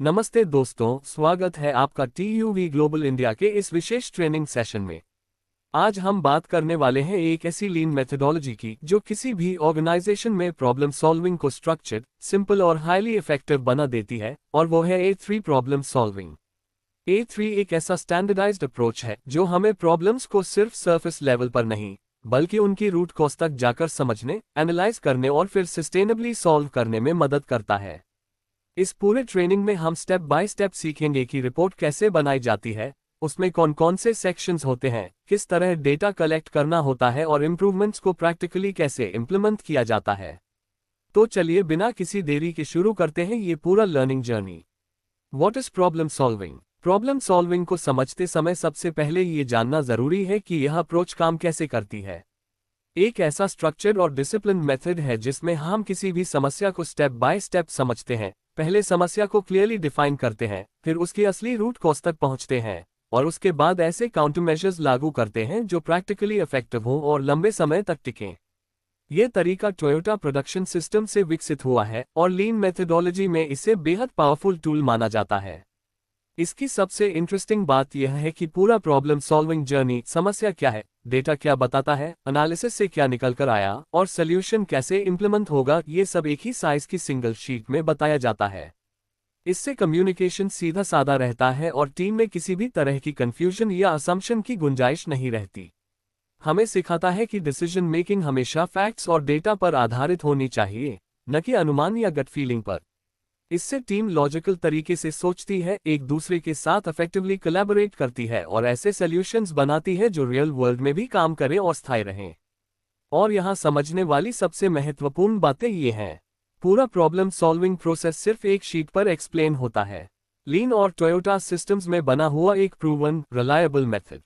नमस्ते दोस्तों, स्वागत है आपका TUV ग्लोबल इंडिया के इस विशेष ट्रेनिंग सेशन में। आज हम बात करने वाले हैं एक ऐसी लीन मेथोडोलॉजी की जो किसी भी ऑर्गेनाइजेशन में प्रॉब्लम सॉल्विंग को स्ट्रक्चर्ड, सिंपल और हाईली इफेक्टिव बना देती है, और वो है A3 प्रॉब्लम सॉल्विंग। A3 एक ऐसा स्टैंडर्डाइज्ड अप्रोच है जो हमें प्रॉब्लम्स को सिर्फ सरफेस लेवल पर नहीं, बल्कि उनकी रूट कॉज तक जाकर समझने, एनालाइज करने और फिर सस्टेनेबली सॉल्व करने में मदद करता है। इस पूरे ट्रेनिंग में हम स्टेप बाय स्टेप सीखेंगे कि रिपोर्ट कैसे बनाई जाती है, उसमें कौन कौन से सेक्शंस होते हैं, किस तरह डेटा कलेक्ट करना होता है और इम्प्रूवमेंट्स को प्रैक्टिकली कैसे इम्प्लीमेंट किया जाता है। तो चलिए बिना किसी देरी के शुरू करते हैं ये पूरा learning journey. What is problem solving? Problem solving को समझते समय सबसे पहले ये जानना जरूरी है कि यह अप्रोच काम कैसे करती है। एक ऐसा स्ट्रक्चर्ड और डिसिप्लिन मेथड है जिसमें हम किसी भी समस्या को स्टेप बाय स्टेप समझते हैं। पहले समस्या को क्लियरली डिफाइन करते हैं, फिर उसकी असली रूट कॉज तक पहुंचते हैं, और उसके बाद ऐसे काउंटर मेजर्स लागू करते हैं जो प्रैक्टिकली इफेक्टिव हों और लंबे समय तक टिकें। यह तरीका टोयोटा प्रोडक्शन सिस्टम से विकसित हुआ है और लीन मेथोडोलॉजी में इसे बेहद पावरफुल टूल माना जाता है। इसकी सबसे इंटरेस्टिंग बात यह है कि पूरा प्रॉब्लम सॉल्विंग जर्नी, समस्या क्या है, डेटा क्या बताता है, एनालिसिस से क्या निकल कर आया और सॉल्यूशन कैसे इंप्लीमेंट होगा, ये सब एक ही साइज की सिंगल शीट में बताया जाता है। इससे कम्युनिकेशन सीधा साधा रहता है और टीम में किसी भी तरह की कंफ्यूजन या असम्पशन की गुंजाइश नहीं रहती। हमें सिखाता है कि डिसीजन मेकिंग हमेशा फैक्ट्स और डेटा पर आधारित होनी चाहिए, न कि अनुमान या गट फीलिंग पर। इससे टीम लॉजिकल तरीके से सोचती है, एक दूसरे के साथ इफेक्टिवली कोलैबोरेट करती है और ऐसे सॉल्यूशंस बनाती है जो रियल वर्ल्ड में भी काम करें और स्थायी रहें। और यहाँ समझने वाली सबसे महत्वपूर्ण बातें ये हैं। पूरा प्रॉब्लम सॉल्विंग प्रोसेस सिर्फ एक शीट पर एक्सप्लेन होता है। लीन और टोयोटा सिस्टम्स में बना हुआ एक प्रूवन, रिलायबल मेथड।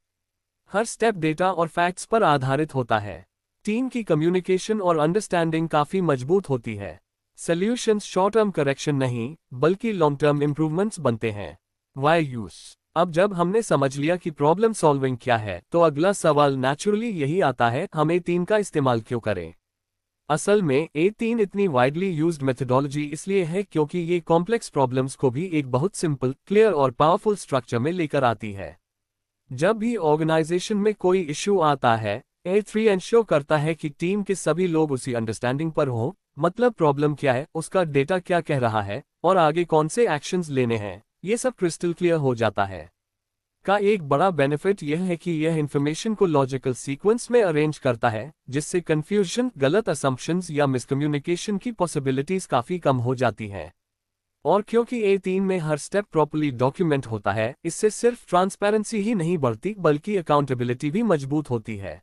हर स्टेप डेटा और फैक्ट्स पर आधारित होता है। टीम की कम्युनिकेशन और अंडरस्टैंडिंग काफी मजबूत होती है। सॉल्यूशंस शॉर्ट टर्म करेक्शन नहीं, बल्कि लॉन्ग टर्म इंप्रूवमेंट्स बनते हैं। Why use? अब जब हमने समझ लिया कि प्रॉब्लम सॉल्विंग क्या है, तो अगला सवाल नेचुरली यही आता है, हम A3 का इस्तेमाल क्यों करें? असल में A3 इतनी वाइडली यूज्ड मेथोडोलॉजी इसलिए है क्योंकि ये कॉम्प्लेक्स प्रॉब्लम्स को भी एक बहुत सिंपल, क्लियर और पावरफुल स्ट्रक्चर में लेकर आती है। जब भी ऑर्गेनाइजेशन में कोई इश्यू आता है, A3 इंश्योर करता है कि टीम के सभी लोग उसी अंडरस्टैंडिंग पर हों, मतलब प्रॉब्लम क्या है, उसका डेटा क्या कह रहा है और आगे कौन से एक्शंस लेने हैं, ये सब क्रिस्टल क्लियर हो जाता है। का एक बड़ा बेनिफिट यह है कि यह इन्फॉर्मेशन को लॉजिकल सीक्वेंस में अरेंज करता है, जिससे कंफ्यूजन, गलत असम्पशंस या मिसकम्युनिकेशन की पॉसिबिलिटीज काफी कम हो जाती हैं। और क्योंकि A3 में हर स्टेप प्रॉपर्ली डॉक्यूमेंट होता है, इससे सिर्फ ट्रांसपेरेंसी ही नहीं बढ़ती बल्कि अकाउंटेबिलिटी भी मजबूत होती है।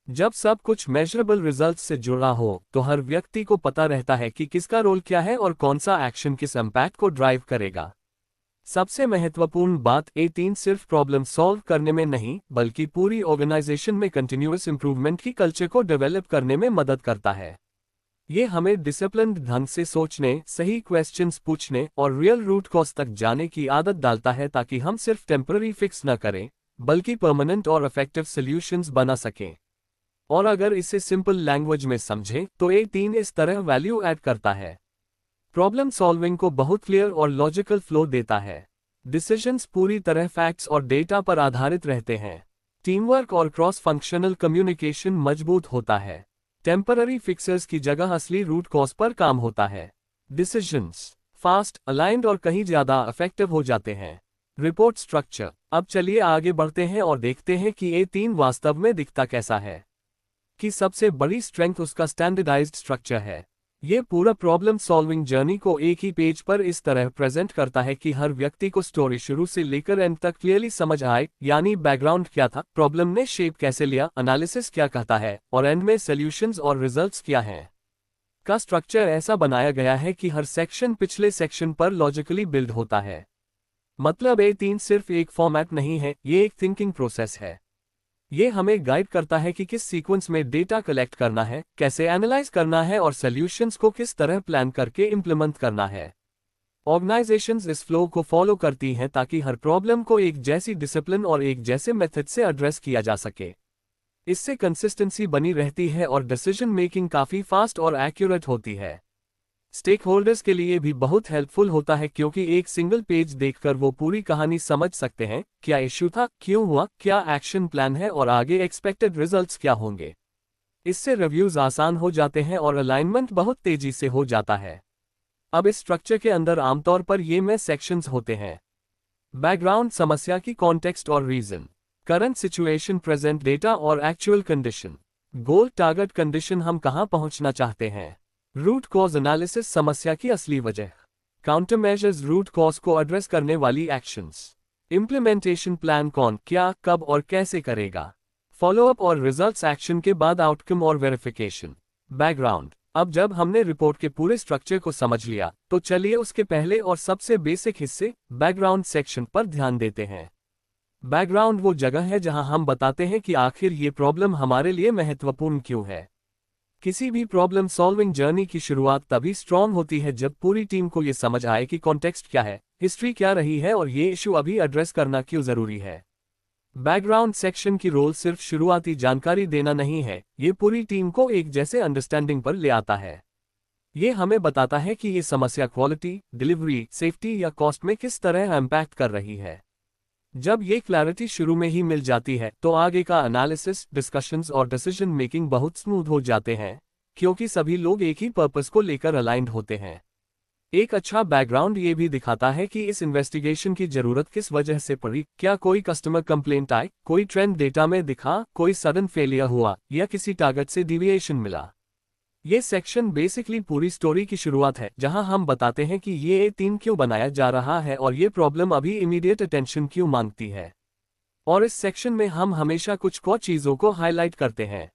जब सब कुछ मेजरेबल रिजल्ट्स से जुड़ा हो, तो हर व्यक्ति को पता रहता है कि किसका रोल क्या है और कौन सा एक्शन किस इम्पैक्ट को ड्राइव करेगा। सबसे महत्वपूर्ण बात, A3 सिर्फ प्रॉब्लम सॉल्व करने में नहीं, बल्कि पूरी ऑर्गेनाइजेशन में कंटिन्यूअस इंप्रूवमेंट की कल्चर को डेवलप करने में मदद करता है। ये हमें डिसिप्लिन्ड ढंग से सोचने, सही क्वेश्चंस पूछने और रियल रूट कॉज तक जाने की आदत डालता है, ताकि हम सिर्फ टेम्पररी फिक्स न करें, बल्कि परमानेंट और इफेक्टिव सॉल्यूशंस बना सकें। और अगर इसे सिंपल लैंग्वेज में समझें, तो A3 इस तरह वैल्यू ऐड करता है। प्रॉब्लम सॉल्विंग को बहुत क्लियर और लॉजिकल फ्लो देता है। डिसीजंस पूरी तरह फैक्ट्स और डेटा पर आधारित रहते हैं। टीमवर्क और क्रॉस फंक्शनल कम्युनिकेशन मजबूत होता है। टेम्पररी फिक्सर्स की जगह असली रूट कॉज पर काम होता है। डिसीजंस फास्ट, अलाइंड और कहीं ज्यादा इफेक्टिव हो जाते हैं। Report structure. अब चलिए आगे बढ़ते हैं और देखते हैं कि A3 वास्तव में दिखता कैसा है। कि सबसे बड़ी स्ट्रेंथ उसका स्टैंडर्डाइज्ड स्ट्रक्चर है। ये पूरा प्रॉब्लम सॉल्विंग जर्नी को एक ही पेज पर इस तरह प्रेजेंट करता है कि हर व्यक्ति को स्टोरी शुरू से लेकर एंड तक क्लियरली समझ आए, यानी बैकग्राउंड क्या था, प्रॉब्लम ने शेप कैसे लिया, एनालिसिस क्या कहता है और एंड में सॉल्यूशंस और रिजल्ट्स क्या हैं। का स्ट्रक्चर ऐसा बनाया गया है कि हर सेक्शन पिछले सेक्शन पर लॉजिकली बिल्ड होता है। मतलब A3 सिर्फ एक फॉर्मेट नहीं है, ये एक थिंकिंग प्रोसेस है। ये हमें गाइड करता है कि किस सीक्वेंस में डेटा कलेक्ट करना है, कैसे एनालाइज करना है और सॉल्यूशंस को किस तरह प्लान करके इम्प्लीमेंट करना है। ऑर्गेनाइजेशंस इस फ्लो को फॉलो करती हैं ताकि हर प्रॉब्लम को एक जैसी डिसिप्लिन और एक जैसे मेथड से एड्रेस किया जा सके। इससे कंसिस्टेंसी बनी रहती है और डिसीजन मेकिंग काफी फास्ट और एक्यूरेट होती है। स्टेक होल्डर्स के लिए भी बहुत हेल्पफुल होता है क्योंकि एक सिंगल पेज देखकर वो पूरी कहानी समझ सकते हैं, क्या इश्यू था, क्यों हुआ, क्या एक्शन प्लान है और आगे एक्सपेक्टेड रिजल्ट्स क्या होंगे। इससे रिव्यूज आसान हो जाते हैं और अलाइनमेंट बहुत तेजी से हो जाता है। अब इस स्ट्रक्चर के अंदर आमतौर पर ये में सेक्शंस होते हैं। बैकग्राउंड, समस्या की कॉन्टेक्स्ट और reason, current situation, present data और actual condition, goal, target, condition, हम कहां पहुंचना चाहते हैं, रूट कॉज एनालिसिस, समस्या की असली वजह, काउंटर मेजर्स, रूट कॉज को एड्रेस करने वाली एक्शंस, इम्प्लीमेंटेशन प्लान, कौन, क्या, कब और कैसे करेगा, फॉलोअप और रिजल्ट्स, एक्शन के बाद आउटकम और वेरिफिकेशन। बैकग्राउंड, अब जब हमने रिपोर्ट के पूरे स्ट्रक्चर को समझ लिया तो चलिए उसके पहले और सबसे बेसिक हिस्से बैकग्राउंड सेक्शन पर ध्यान देते हैं। बैकग्राउंड वो जगह है जहां हम बताते हैं कि आखिर ये प्रॉब्लम हमारे लिए महत्वपूर्ण क्यों है। किसी भी प्रॉब्लम सॉल्विंग जर्नी की शुरुआत तभी स्ट्रॉन्ग होती है जब पूरी टीम को ये समझ आए कि कॉन्टेक्स्ट क्या है, हिस्ट्री क्या रही है और ये इशू अभी एड्रेस करना क्यों जरूरी है। बैकग्राउंड सेक्शन की रोल सिर्फ शुरुआती जानकारी देना नहीं है, ये पूरी टीम को एक जैसे अंडरस्टैंडिंग पर ले आता है। ये हमें बताता है कि ये समस्या क्वालिटी, डिलीवरी, सेफ्टी या कॉस्ट में किस तरह इम्पैक्ट कर रही है। जब ये क्लैरिटी शुरू में ही मिल जाती है तो आगे का एनालिसिस, डिस्कशंस और डिसीजन मेकिंग बहुत स्मूथ हो जाते हैं, क्योंकि सभी लोग एक ही पर्पस को लेकर अलाइंड होते हैं। एक अच्छा बैकग्राउंड ये भी दिखाता है कि इस इन्वेस्टिगेशन की जरूरत किस वजह से पड़ी, क्या कोई कस्टमर कंप्लेंट आए, कोई ट्रेंड डेटा में दिखा, कोई सडन फेलियर हुआ या किसी टारगेट से डिविएशन मिला। ये सेक्शन बेसिकली पूरी स्टोरी की शुरुआत है जहां हम बताते हैं कि ये टीम क्यों बनाया जा रहा है और ये प्रॉब्लम अभी इमीडिएट अटेंशन क्यों मांगती है। और इस सेक्शन में हम हमेशा कुछ और चीजों को हाईलाइट करते हैं।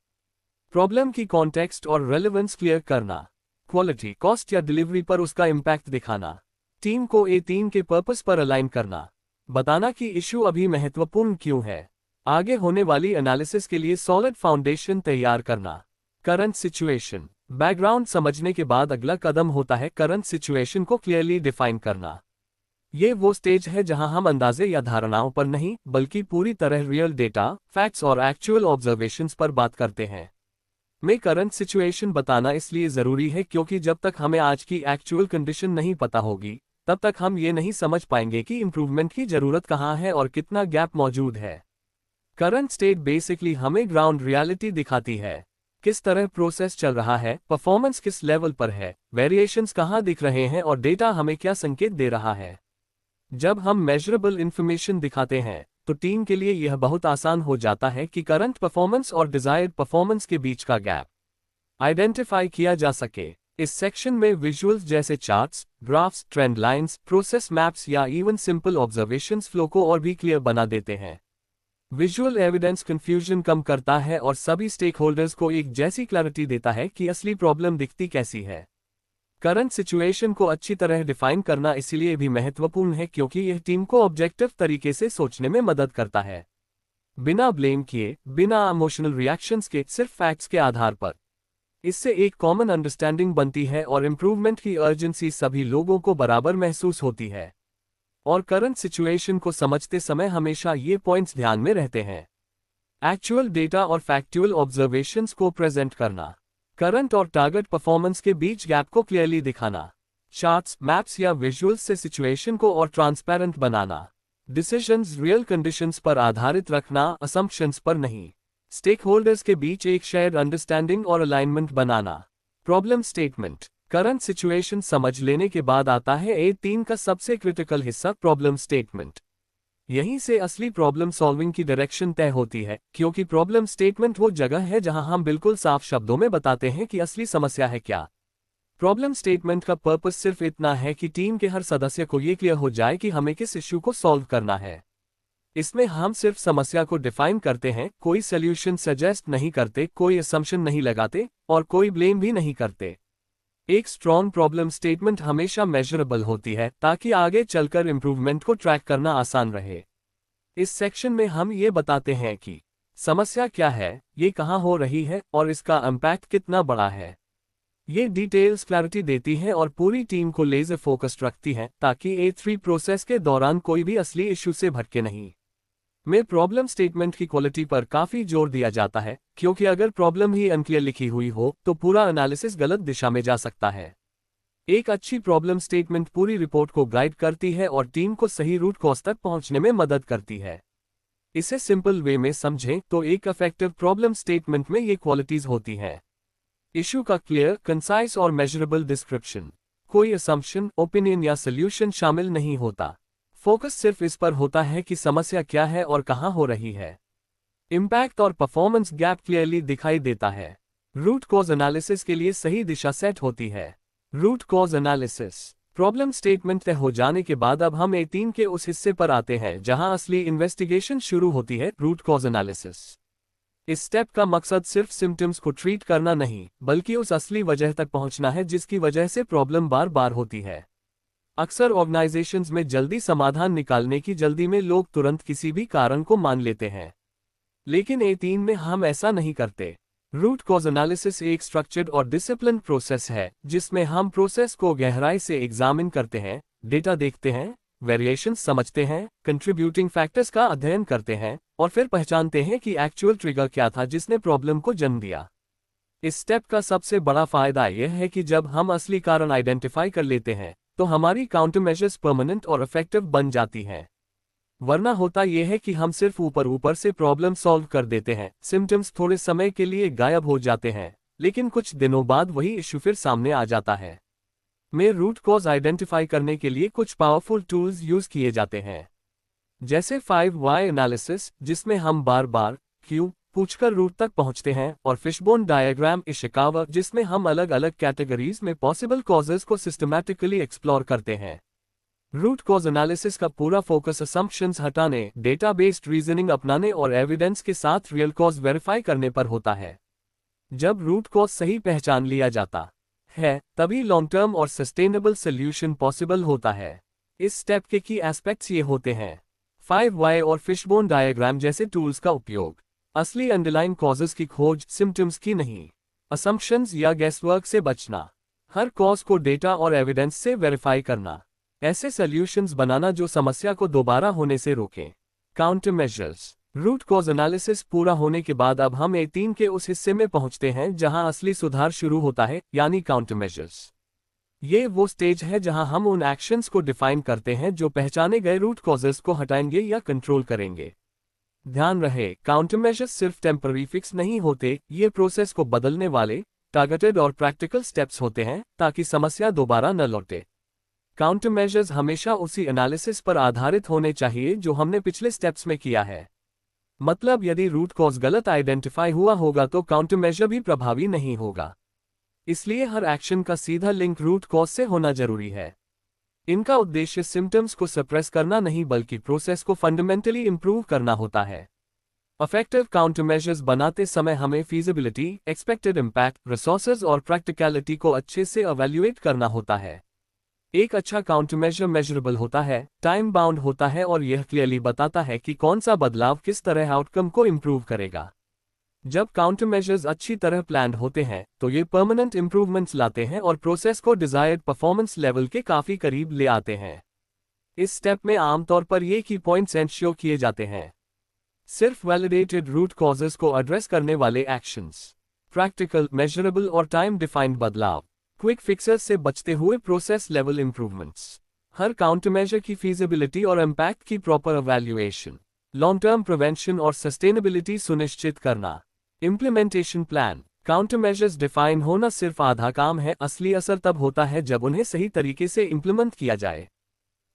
प्रॉब्लम की कॉन्टेक्स्ट और रेलेवेंस क्लियर करना, क्वालिटी, कॉस्ट या डिलीवरी पर उसका इम्पैक्ट दिखाना, टीम को टीम के पर्पस पर अलाइन करना, बताना कि इशू अभी महत्वपूर्ण क्यों है, आगे होने वाली एनालिसिस के लिए सॉलिड फाउंडेशन तैयार करना। करंट सिचुएशन, बैकग्राउंड समझने के बाद अगला कदम होता है करंट सिचुएशन को क्लियरली डिफाइन करना। ये वो स्टेज है जहां हम अंदाजे या धारणाओं पर नहीं बल्कि पूरी तरह रियल डेटा, फैक्ट्स और एक्चुअल ऑब्जर्वेशंस पर बात करते हैं। में करंट सिचुएशन बताना इसलिए जरूरी है क्योंकि जब तक हमें आज की एक्चुअल कंडीशन नहीं पता होगी तब तक हम ये नहीं समझ पाएंगे कि इंप्रूवमेंट की जरूरत कहाँ है और कितना गैप मौजूद है। करंट स्टेट बेसिकली हमें ग्राउंड रियलिटी दिखाती है, किस तरह प्रोसेस चल रहा है, परफॉर्मेंस किस लेवल पर है, वेरिएशंस कहाँ दिख रहे हैं और डेटा हमें क्या संकेत दे रहा है। जब हम मेजरेबल इंफॉर्मेशन दिखाते हैं तो टीम के लिए यह बहुत आसान हो जाता है कि करंट परफॉर्मेंस और डिजायर्ड परफॉर्मेंस के बीच का गैप आइडेंटिफाई किया जा सके। इस सेक्शन में विजुअल्स जैसे charts, graphs, trend lines, process maps या इवन सिंपल ऑब्जर्वेशंस फ्लो को और भी क्लियर बना देते हैं। विजुअल एविडेंस कंफ्यूजन कम करता है और सभी स्टेक होल्डर्स को एक जैसी क्लैरिटी देता है कि असली प्रॉब्लम दिखती कैसी है। करंट सिचुएशन को अच्छी तरह डिफाइन करना इसीलिए भी महत्वपूर्ण है क्योंकि यह टीम को ऑब्जेक्टिव तरीके से सोचने में मदद करता है, बिना ब्लेम किए, बिना इमोशनल रिएक्शंस के, सिर्फ फैक्ट्स के आधार पर। इससे एक कॉमन अंडरस्टैंडिंग बनती है और इम्प्रूवमेंट की अर्जेंसी सभी लोगों को बराबर महसूस होती है। और करंट सिचुएशन को समझते समय हमेशा ये पॉइंट्स ध्यान में रहते हैं। एक्चुअल डेटा और फैक्चुअल ऑब्जर्वेशंस को प्रेजेंट करना, करंट और टारगेट परफॉर्मेंस के बीच गैप को क्लियरली दिखाना, चार्ट्स, मैप्स या विजुअल्स से सिचुएशन को और ट्रांसपेरेंट बनाना, डिसीजंस रियल कंडीशंस पर आधारित रखना, असम्पशंस पर नहीं, स्टेक होल्डर्स के बीच एक शेयर्ड अंडरस्टैंडिंग और अलाइनमेंट बनाना। प्रॉब्लम स्टेटमेंट, करंट सिचुएशन समझ लेने के बाद आता है A3 का सबसे क्रिटिकल हिस्सा, प्रॉब्लम स्टेटमेंट। यहीं से असली प्रॉब्लम सॉल्विंग की डायरेक्शन तय होती है क्योंकि प्रॉब्लम स्टेटमेंट वो जगह है जहां हम बिल्कुल साफ शब्दों में बताते हैं कि असली समस्या है क्या। प्रॉब्लम स्टेटमेंट का पर्पस सिर्फ इतना है कि टीम के हर सदस्य को ये क्लियर हो जाए कि हमें किस इश्यू को सॉल्व करना है। इसमें हम सिर्फ समस्या को डिफाइन करते हैं, कोई सॉल्यूशन सजेस्ट नहीं करते, कोई असम्पशन नहीं लगाते और कोई ब्लेम भी नहीं करते। एक स्ट्रॉन्ग प्रॉब्लम स्टेटमेंट हमेशा मेजरेबल होती है ताकि आगे चलकर इंप्रूवमेंट को ट्रैक करना आसान रहे। इस सेक्शन में हम ये बताते हैं कि समस्या क्या है, ये कहाँ हो रही है और इसका इम्पैक्ट कितना बड़ा है। ये डिटेल्स क्लैरिटी देती हैं और पूरी टीम को लेजर फोकस्ड रखती हैं ताकि A3 प्रोसेस के दौरान कोई भी असली इशू से भटके नहीं। में प्रॉब्लम स्टेटमेंट की क्वालिटी पर काफी जोर दिया जाता है क्योंकि अगर प्रॉब्लम ही अनक्लियर लिखी हुई हो तो पूरा एनालिसिस गलत दिशा में जा सकता है। एक अच्छी प्रॉब्लम स्टेटमेंट पूरी रिपोर्ट को गाइड करती है और टीम को सही रूट कॉज तक पहुंचने में मदद करती है। इसे सिंपल वे में समझें तो एक इफेक्टिव प्रॉब्लम स्टेटमेंट में ये क्वालिटीज होती हैं। इशू का क्लियर, कंसाइज और मेजरेबल डिस्क्रिप्शन। कोई असम्पशन, ओपिनियन या सॉल्यूशन शामिल नहीं होता। फोकस सिर्फ इस पर होता है कि समस्या क्या है और कहां हो रही है। इम्पैक्ट और परफॉर्मेंस गैप क्लियरली दिखाई देता है। रूट कॉज एनालिसिस के लिए सही दिशा सेट होती है। Root cause analysis. Problem statement तय हो जाने के बाद अब हम A3 के उस हिस्से पर आते हैं जहां असली इन्वेस्टिगेशन शुरू होती है, रूट कॉज एनालिसिस। इस स्टेप का मकसद सिर्फ सिम्टम्स को ट्रीट करना नहीं, बल्कि उस असली वजह तक पहुंचना है जिसकी वजह से प्रॉब्लम बार बार होती है। अक्सर ऑर्गेनाइजेशंस में जल्दी समाधान निकालने की जल्दी में लोग तुरंत किसी भी कारण को मान लेते हैं, लेकिन A3 में हम ऐसा नहीं करते। रूट कॉज एनालिसिस एक स्ट्रक्चर्ड और डिसिप्लिन प्रोसेस है जिसमें हम प्रोसेस को गहराई से एग्जामिन करते हैं, डेटा देखते हैं, वेरिएशंस समझते हैं, कंट्रीब्यूटिंग फैक्टर्स का अध्ययन करते हैं और फिर पहचानते हैं कि एक्चुअल ट्रिगर क्या था जिसने प्रॉब्लम को जन्म दिया। इस स्टेप का सबसे बड़ा फायदा यह है कि जब हम असली कारण आइडेंटिफाई कर लेते हैं तो हमारी काउंटर मेजर्स परमानेंट और इफेक्टिव बन जाती हैं। वरना होता यह है कि हम सिर्फ ऊपर से प्रॉब्लम सॉल्व कर देते हैं, सिम्टम्स थोड़े समय के लिए गायब हो जाते हैं, लेकिन कुछ दिनों बाद वही इश्यू फिर सामने आ जाता है। में रूट कॉज आइडेंटिफाई करने के लिए कुछ पावरफुल टूल्स यूज किए जाते हैं, जैसे 5 वाई एनालिसिस, जिसमें हम बार बार क्यों पूछकर रूट तक पहुंचते हैं, और फिशबोन डायग्राम इशिकावा, जिसमें हम अलग अलग कैटेगरीज में पॉसिबल कॉजेज को सिस्टमैटिकली एक्सप्लोर करते हैं। रूट कॉज एनालिसिस का पूरा फोकस असम्पशंस हटाने, डेटा बेस्ड रीजनिंग अपनाने और एविडेंस के साथ रियल कॉज वेरीफाई करने पर होता है। जब रूट कॉज सही पहचान लिया जाता है तभी लॉन्ग टर्म और सस्टेनेबल सोल्यूशन पॉसिबल होता है। इस स्टेप के की एस्पेक्ट्स ये होते हैं: 5 वाई और फिशबोन डायग्राम जैसे टूल्स का उपयोग, असली अंडरलाइन कॉजेज की खोज, सिम्टम्स की नहीं, असम्पशंस या गेसवर्क से बचना, हर कॉज को डेटा और एविडेंस से वेरीफाई करना, ऐसे सॉल्यूशंस बनाना जो समस्या को दोबारा होने से रोकें। Counter measures. Root cause analysis पूरा होने के बाद अब हम A3 के उस हिस्से में पहुंचते हैं जहां असली सुधार शुरू होता है, यानी काउंटर मेजर्स। ये वो स्टेज है जहां हम उन एक्शंस को डिफाइन करते हैं जो पहचाने गए रूट कॉजेस को हटाएंगे या कंट्रोल करेंगे। ध्यान रहे, काउंटर मेजर्स सिर्फ टेम्पररी फिक्स नहीं होते, ये प्रोसेस को बदलने वाले, टारगेटेड और प्रैक्टिकल स्टेप्स होते हैं ताकि समस्या दोबारा न लौटे। काउंटर मेजर्स हमेशा उसी एनालिसिस पर आधारित होने चाहिए जो हमने पिछले स्टेप्स में किया है। मतलब यदि रूट कॉज गलत आइडेंटिफाई हुआ होगा तो काउंटर मेजर भी प्रभावी नहीं होगा। इसलिए हर एक्शन का सीधा लिंक रूट कॉज से होना जरूरी है। इनका उद्देश्य सिम्टम्स को सप्रेस करना नहीं बल्कि प्रोसेस को फंडामेंटली इंप्रूव करना होता है। इफेक्टिव काउंटर मेजर्स बनाते समय हमें फीजिबिलिटी, एक्सपेक्टेड इम्पैक्ट, रिसोर्सेज और प्रैक्टिकलिटी को अच्छे से इवैल्यूएट करना होता है। एक अच्छा काउंटर मेजर मेजरेबल होता है, टाइम बाउंड होता है और यह क्लियरली बताता है कि कौन सा बदलाव किस तरह आउटकम को इंप्रूव करेगा। जब काउंटर मेजर्स अच्छी तरह प्लान्ड होते हैं तो ये परमानेंट इंप्रूवमेंट्स लाते हैं और प्रोसेस को डिजायर्ड परफॉर्मेंस लेवल के काफी करीब ले आते हैं। इस स्टेप में आमतौर पर ये की पॉइंट्स एंश्योर किए जाते हैं: सिर्फ वैलिडेटेड रूट कॉजेस को एड्रेस करने वाले एक्शंस, प्रैक्टिकल, मेजरेबल और टाइम डिफाइंड बदलाव, क्विक फिक्सेस से बचते हुए प्रोसेस लेवल इंप्रूवमेंट्स, हर काउंटर मेजर की फीजिबिलिटी और इम्पैक्ट की proper evaluation, long term prevention और सस्टेनेबिलिटी सुनिश्चित करना। Implementation plan. Counter measures define होना सिर्फ आधा काम है, असली असर तब होता है जब उन्हें सही तरीके से इम्प्लीमेंट किया जाए।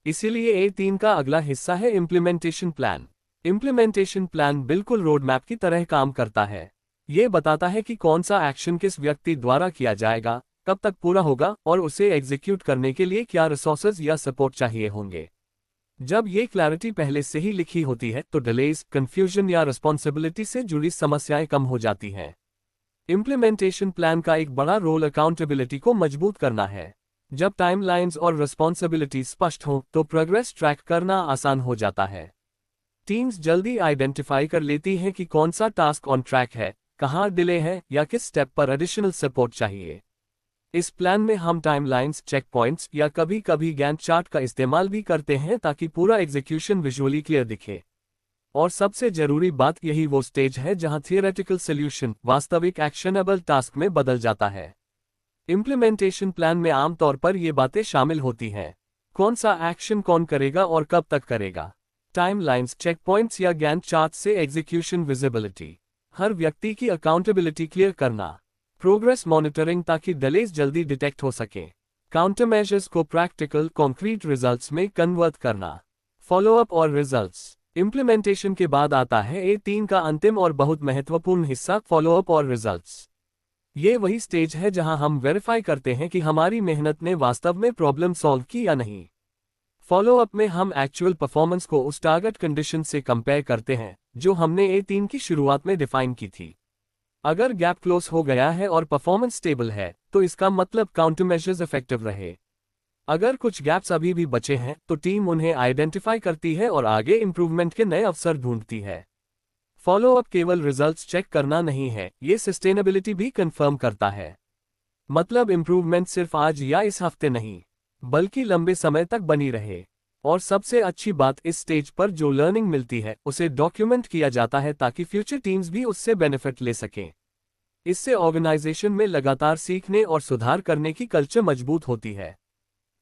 इसीलिए A3 का अगला हिस्सा है इम्प्लीमेंटेशन प्लान। इम्प्लीमेंटेशन प्लान बिल्कुल रोड मैप की तरह काम करता है। ये बताता है कि कौन सा एक्शन किस व्यक्ति द्वारा किया जाएगा, कब तक पूरा होगा और उसे एग्जीक्यूट करने के लिए क्या रिसोर्सेज या सपोर्ट चाहिए होंगे। जब ये क्लैरिटी पहले से ही लिखी होती है तो डिलेज, कंफ्यूजन या रिस्पॉन्सिबिलिटी से जुड़ी समस्याएं कम हो जाती हैं। इम्प्लीमेंटेशन प्लान का एक बड़ा रोल अकाउंटेबिलिटी को मजबूत करना है। जब टाइमलाइंस और रिस्पॉन्सिबिलिटी स्पष्ट हों तो प्रोग्रेस ट्रैक करना आसान हो जाता है। टीम्स जल्दी आइडेंटिफाई कर लेती हैं कि कौन सा टास्क ऑन ट्रैक है, कहाँ डिले है या किस स्टेप पर एडिशनल सपोर्ट चाहिए। इस प्लान में हम टाइमलाइंस, चेक पॉइंट्स या कभी कभी गैंट चार्ट का इस्तेमाल भी करते हैं ताकि पूरा एग्जीक्यूशन विजुअली क्लियर दिखे। और सबसे जरूरी बात, यही वो स्टेज है जहां थियोरेटिकल सॉल्यूशन वास्तविक एक्शनेबल टास्क में बदल जाता है। इम्प्लीमेंटेशन प्लान में आमतौर पर ये बातें शामिल होती हैं। कौन सा एक्शन कौन करेगा और कब तक करेगा। टाइमलाइंस, चेक पॉइंट्स या गैंट चार्ट से एग्जीक्यूशन विजिबिलिटी। हर व्यक्ति की अकाउंटेबिलिटी क्लियर करना। प्रोग्रेस मॉनिटरिंग ताकि डिलेज जल्दी डिटेक्ट हो सके। काउंटर मेजर्स को प्रैक्टिकल कॉन्क्रीट रिजल्ट्स में कन्वर्ट करना। फॉलोअप और रिजल्ट्स। इम्प्लीमेंटेशन के बाद आता है A3 का अंतिम और बहुत महत्वपूर्ण हिस्सा, फॉलोअप और रिजल्ट्स। ये वही स्टेज है जहां हम वेरीफाई करते हैं कि हमारी मेहनत ने वास्तव में प्रॉब्लम सॉल्व की या नहीं। फॉलोअप में हम एक्चुअल परफॉर्मेंस को उस टारगेट कंडीशन से कंपेयर करते हैं जो हमने A3 की शुरुआत में डिफाइन की थी। अगर गैप क्लोज हो गया है और परफॉर्मेंस स्टेबल है तो इसका मतलब काउंटर मेजर्स इफेक्टिव रहे। अगर कुछ गैप्स अभी भी बचे हैं तो टीम उन्हें आइडेंटिफाई करती है और आगे इंप्रूवमेंट के नए अवसर ढूंढती है। फॉलोअप केवल रिजल्ट्स चेक करना नहीं है, ये सस्टेनेबिलिटी भी कंफर्म करता है। मतलब इंप्रूवमेंट सिर्फ आज या इस हफ्ते नहीं, बल्कि लंबे समय तक बनी रहे। और सबसे अच्छी बात, इस स्टेज पर जो लर्निंग मिलती है उसे डॉक्यूमेंट किया जाता है ताकि फ्यूचर टीम्स भी उससे बेनिफिट ले सकें। इससे ऑर्गेनाइजेशन में लगातार सीखने और सुधार करने की कल्चर मजबूत होती है।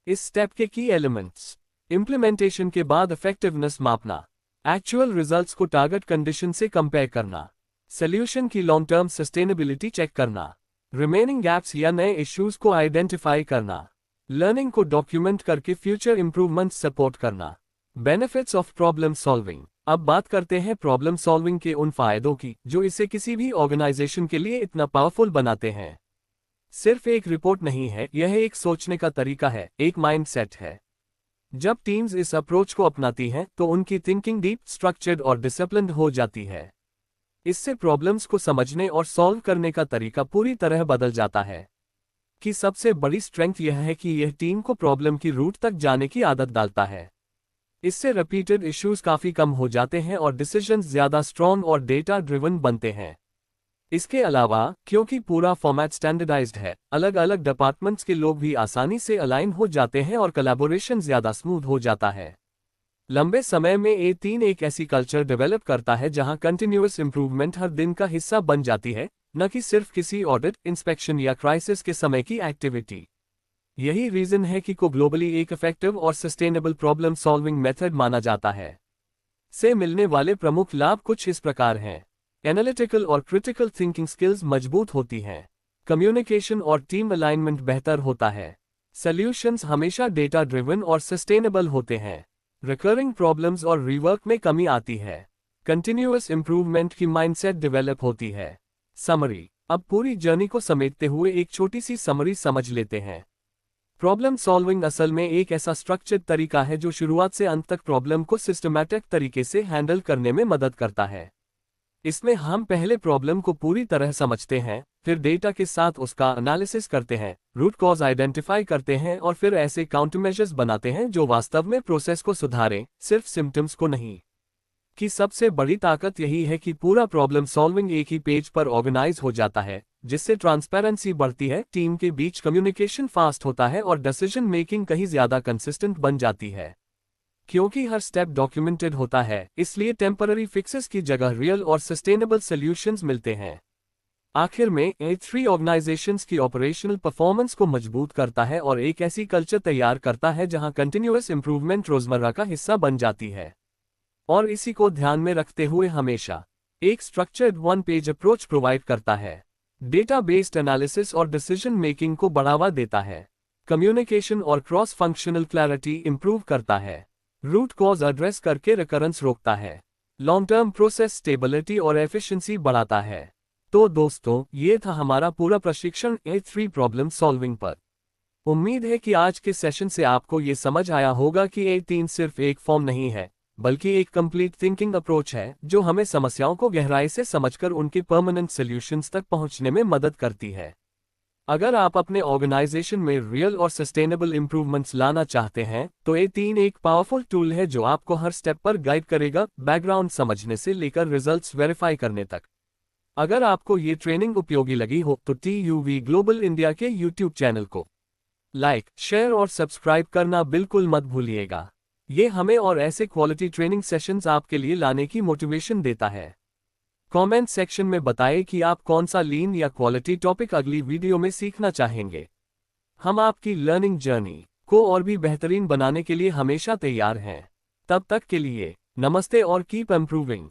इस स्टेप के की एलिमेंट्स। इंप्लीमेंटेशन के बाद इफेक्टिवनेस मापना। एक्चुअल रिजल्ट्स को टारगेट कंडीशन से कंपेयर करना। सॉल्यूशन की लॉन्ग टर्म सस्टेनेबिलिटी चेक करना। रिमेनिंग गैप्स या नए इश्यूज को आइडेंटिफाई करना। लर्निंग को डॉक्यूमेंट करके फ्यूचर इंप्रूवमेंट सपोर्ट करना। Benefits of problem solving. अब बात करते हैं प्रॉब्लम सॉल्विंग के उन फायदों की जो इसे किसी भी ऑर्गेनाइजेशन के लिए इतना पावरफुल बनाते हैं। सिर्फ एक रिपोर्ट नहीं है, यह एक सोचने का तरीका है, एक माइंडसेट है। जब टीम्स इस अप्रोच को अपनाती हैं तो उनकी थिंकिंग डीप, स्ट्रक्चर्ड और डिसिप्लिन्ड हो जाती है। इससे प्रॉब्लम्स को समझने और सॉल्व करने का तरीका पूरी तरह बदल जाता है। कि सबसे बड़ी स्ट्रेंथ यह है कि यह टीम को प्रॉब्लम की रूट तक जाने की आदत डालता है। इससे रिपीटेड इश्यूज काफी कम हो जाते हैं और डिसीजंस ज्यादा स्ट्रॉन्ग और डेटा ड्रिवन बनते हैं। इसके अलावा, क्योंकि पूरा फॉर्मेट स्टैंडर्डाइज्ड है, अलग अलग डिपार्टमेंट्स के लोग भी आसानी से अलाइन हो जाते हैं और कोलैबोरेशन ज्यादा स्मूथ हो जाता है। लंबे समय में A3 एक ऐसी कल्चर डेवलप करता है जहां कंटिन्यूअस इंप्रूवमेंट हर दिन का हिस्सा बन जाती है, न कि सिर्फ किसी ऑडिट, इंस्पेक्शन या क्राइसिस के समय की एक्टिविटी। यही रीजन है कि को ग्लोबली एक इफेक्टिव और सस्टेनेबल प्रॉब्लम सॉल्विंग मेथड माना जाता है। से मिलने वाले प्रमुख लाभ कुछ इस प्रकार हैं। एनालिटिकल और क्रिटिकल थिंकिंग स्किल्स मजबूत होती हैं। कम्युनिकेशन और टीम अलाइनमेंट बेहतर होता है। सॉल्यूशंस हमेशा डेटा ड्रिवन और सस्टेनेबल होते हैं। रिकरिंग प्रॉब्लम्स और रीवर्क में कमी आती है। कंटिन्यूअस इंप्रूवमेंट की माइंडसेट डेवलप होती है। समरी। अब पूरी जर्नी को समेटते हुए एक छोटी सी समरी समझ लेते हैं। प्रॉब्लम सॉल्विंग असल में एक ऐसा स्ट्रक्चर्ड तरीका है जो शुरुआत से अंत तक प्रॉब्लम को सिस्टमैटिक तरीके से हैंडल करने में मदद करता है। इसमें हम पहले प्रॉब्लम को पूरी तरह समझते हैं, फिर डेटा के साथ उसका एनालिसिस करते हैं, रूट कॉज आइडेंटिफाई करते हैं और फिर ऐसे काउंटरमेजर्स बनाते हैं जो वास्तव में प्रोसेस को सुधारें, सिर्फ सिम्टम्स को नहीं। कि सबसे बड़ी ताकत यही है कि पूरा प्रॉब्लम सॉल्विंग एक ही पेज पर ऑर्गेनाइज हो जाता है, जिससे ट्रांसपेरेंसी बढ़ती है, टीम के बीच कम्युनिकेशन फास्ट होता है और डिसीजन मेकिंग कहीं ज्यादा कंसिस्टेंट बन जाती है। क्योंकि हर स्टेप डॉक्यूमेंटेड होता है, इसलिए टेम्पररी फिक्सेस की जगह रियल और सस्टेनेबल सॉल्यूशंस मिलते हैं। आखिर में A3 ऑर्गेनाइजेशंस की ऑपरेशनल परफॉर्मेंस को मजबूत करता है और एक ऐसी कल्चर तैयार करता है जहां कंटिन्यूअस इंप्रूवमेंट रोजमर्रा का हिस्सा बन जाती है। और इसी को ध्यान में रखते हुए हमेशा एक structured one page approach provide करता है। डेटा बेस्ड एनालिसिस और डिसीजन मेकिंग को बढ़ावा देता है। कम्युनिकेशन और क्रॉस फंक्शनल क्लैरिटी इंप्रूव करता है। रूट कॉज एड्रेस करके रिकरेंस रोकता है। लॉन्ग टर्म प्रोसेस स्टेबिलिटी और एफिशिएंसी बढ़ाता है। तो दोस्तों, ये था हमारा पूरा प्रशिक्षण A3 प्रॉब्लम सॉल्विंग पर। उम्मीद है कि आज के सेशन से आपको ये समझ आया होगा कि A3 सिर्फ एक फॉर्म नहीं है, बल्कि एक कंप्लीट थिंकिंग अप्रोच है जो हमें समस्याओं को गहराई से समझकर उनके परमानेंट सॉल्यूशंस तक पहुंचने में मदद करती है। अगर आप अपने ऑर्गेनाइजेशन में रियल और सस्टेनेबल इंप्रूवमेंट्स लाना चाहते हैं तो A3 एक पावरफुल टूल है जो आपको हर स्टेप पर गाइड करेगा, बैकग्राउंड समझने से लेकर रिजल्ट्स वेरीफाई करने तक। अगर आपको ये ट्रेनिंग उपयोगी लगी हो तो TUV ग्लोबल इंडिया के YouTube चैनल को लाइक, शेयर और सब्सक्राइब करना बिल्कुल मत भूलिएगा। ये हमें और ऐसे क्वालिटी ट्रेनिंग सेशंस आपके लिए लाने की मोटिवेशन देता है। कमेंट सेक्शन में बताएं कि आप कौन सा लीन या क्वालिटी टॉपिक अगली वीडियो में सीखना चाहेंगे। हम आपकी लर्निंग जर्नी को और भी बेहतरीन बनाने के लिए हमेशा तैयार हैं। तब तक के लिए नमस्ते और कीप इम्प्रूविंग।